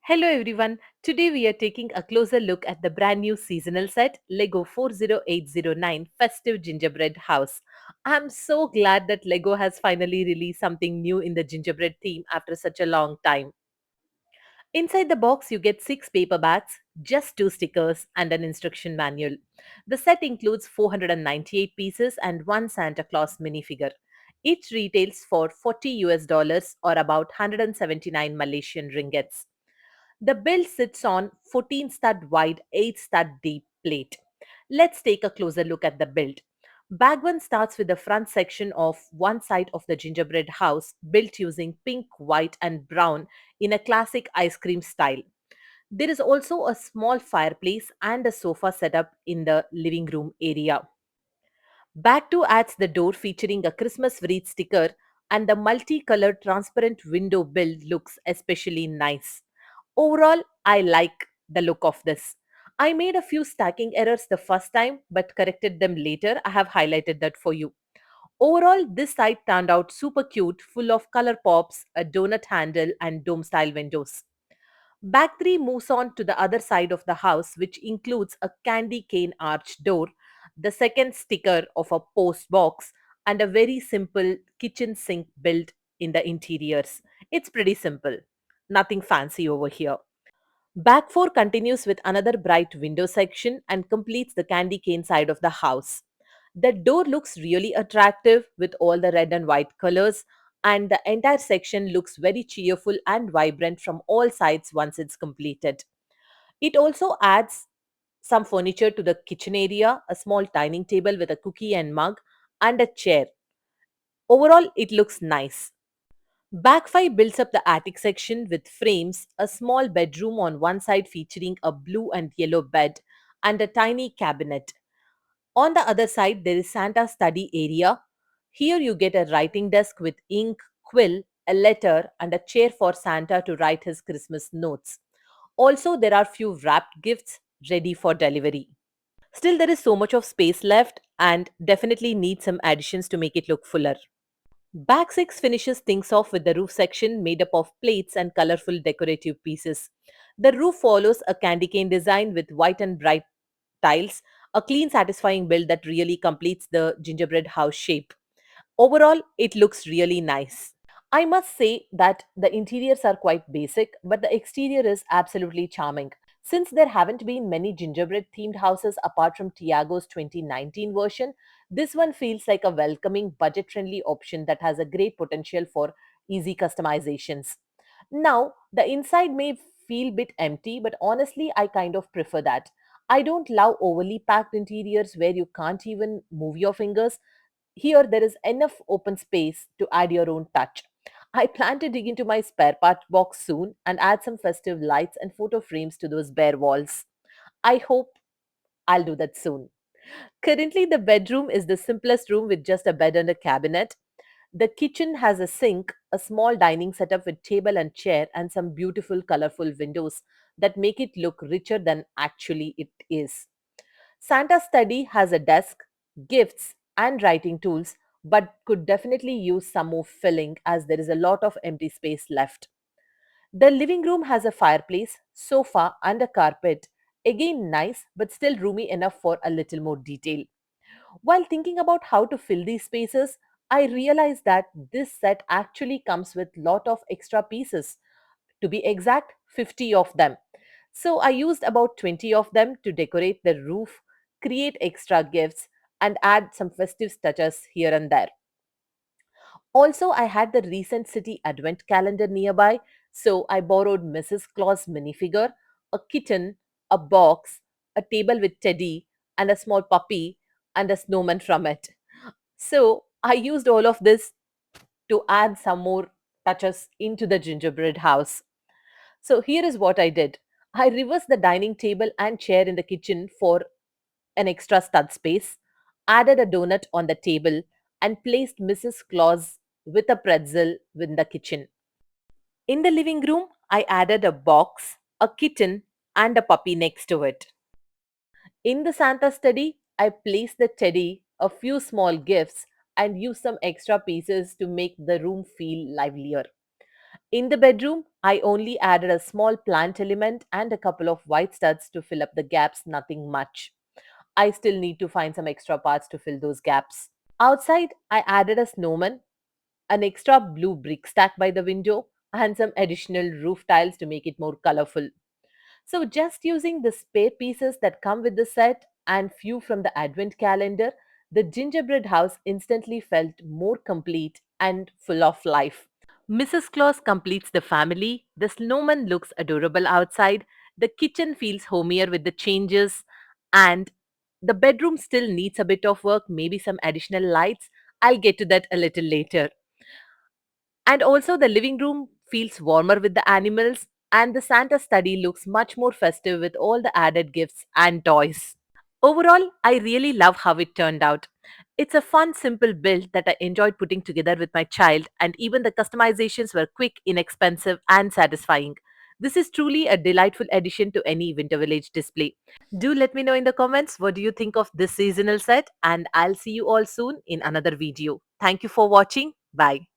Hello everyone. Today we are taking a closer look at the brand new seasonal set Lego 40809 Festive Gingerbread House. I'm so glad that Lego has finally released something new in the gingerbread theme after such a long time. Inside the box, you get six paperbacks, just two stickers, and an instruction manual. The set includes 498 pieces and one Santa Claus minifigure. Each retails for 40 US dollars or about 179 Malaysian ringgits. The build sits on 14 stud wide, 8 stud deep plate. Let's take a closer look at the build. Bag 1 starts with the front section of one side of the gingerbread house built using pink, white, and brown in a classic ice cream style. There is also a small fireplace and a sofa setup in the living room area. Bag 2 adds the door featuring a Christmas wreath sticker, and the multicolored transparent window build looks especially nice. Overall, I like the look of this. I made a few stacking errors the first time but corrected them later. I have highlighted that for you. Overall, this site turned out super cute, full of color pops, a donut handle, and dome style windows. Bag 3 moves on to the other side of the house, which includes a candy cane arch door, the second sticker of a post box, and a very simple kitchen sink built in the interiors. It's pretty simple. Nothing fancy over here. Bag 4 continues with another bright window section and completes the candy cane side of the house. The door looks really attractive with all the red and white colors, and the entire section looks very cheerful and vibrant from all sides once it's completed. It also adds some furniture to the kitchen area, a small dining table with a cookie and mug, and a chair. Overall, it looks nice. Back 5 builds up the attic section with frames, a small bedroom on one side featuring a blue and yellow bed, and a tiny cabinet. On the other side, there is Santa's study area. Here you get a writing desk with ink, quill, a letter, and a chair for Santa to write his Christmas notes. Also, there are few wrapped gifts ready for delivery. Still, there is so much of space left and definitely need some additions to make it look fuller. Bag 6 finishes things off with the roof section made up of plates and colorful decorative pieces. The roof follows a candy cane design with white and bright tiles, a clean, satisfying build that really completes the gingerbread house shape. Overall, it looks really nice. I must say that the interiors are quite basic, but the exterior is absolutely charming. Since there haven't been many gingerbread themed houses apart from Tiago's 2019 version, this one feels like a welcoming, budget friendly option that has a great potential for easy customizations. Now, the inside may feel bit empty, but honestly, I kind of prefer that. I don't love overly packed interiors where you can't even move your fingers. Here, there is enough open space to add your own touch. I plan to dig into my spare part box soon and add some festive lights and photo frames to those bare walls. I hope I'll do that soon. Currently, the bedroom is the simplest room with just a bed and a cabinet. The kitchen has a sink, a small dining setup with table and chair, and some beautiful, colorful windows that make it look richer than actually it is. Santa's study has a desk, gifts, and writing tools, but could definitely use some more filling as there is a lot of empty space left. The living room has a fireplace, sofa, and a carpet. Again, nice, but still roomy enough for a little more detail. While thinking about how to fill these spaces, I realized that this set actually comes with lot of extra pieces. To be exact, 50 of them. So I used about 20 of them to decorate the roof, create extra gifts, and add some festive touches here and there. Also, I had the recent city advent calendar nearby, so I borrowed Mrs. Claus minifigure, a kitten, a box, a table with teddy, and a small puppy, and a snowman from it. So I used all of this to add some more touches into the gingerbread house. So here is what I did. I reversed the dining table and chair in the kitchen for an extra stud space, added a donut on the table, and placed Mrs. Claus with a pretzel in the kitchen. In the living room, I added a box, a kitten, and a puppy next to it. In the Santa study, I placed the teddy, a few small gifts, and used some extra pieces to make the room feel livelier. In the bedroom, I only added a small plant element and a couple of white studs to fill up the gaps, nothing much. I still need to find some extra parts to fill those gaps. Outside, I added a snowman, an extra blue brick stack by the window, and some additional roof tiles to make it more colorful. So, just using the spare pieces that come with the set and few from the advent calendar, the gingerbread house instantly felt more complete and full of life. Mrs. Claus completes the family, the snowman looks adorable outside, the kitchen feels homier with the changes, and the bedroom still needs a bit of work, maybe some additional lights. I'll get to that a little later. And also, the living room feels warmer with the animals, and the Santa study looks much more festive with all the added gifts and toys. Overall, I really love how it turned out. It's a fun, simple build that I enjoyed putting together with my child, and even the customizations were quick, inexpensive, and satisfying. This is truly a delightful addition to any Winter Village display. Do let me know in the comments what do you think of this seasonal set, and I'll see you all soon in another video. Thank you for watching. Bye.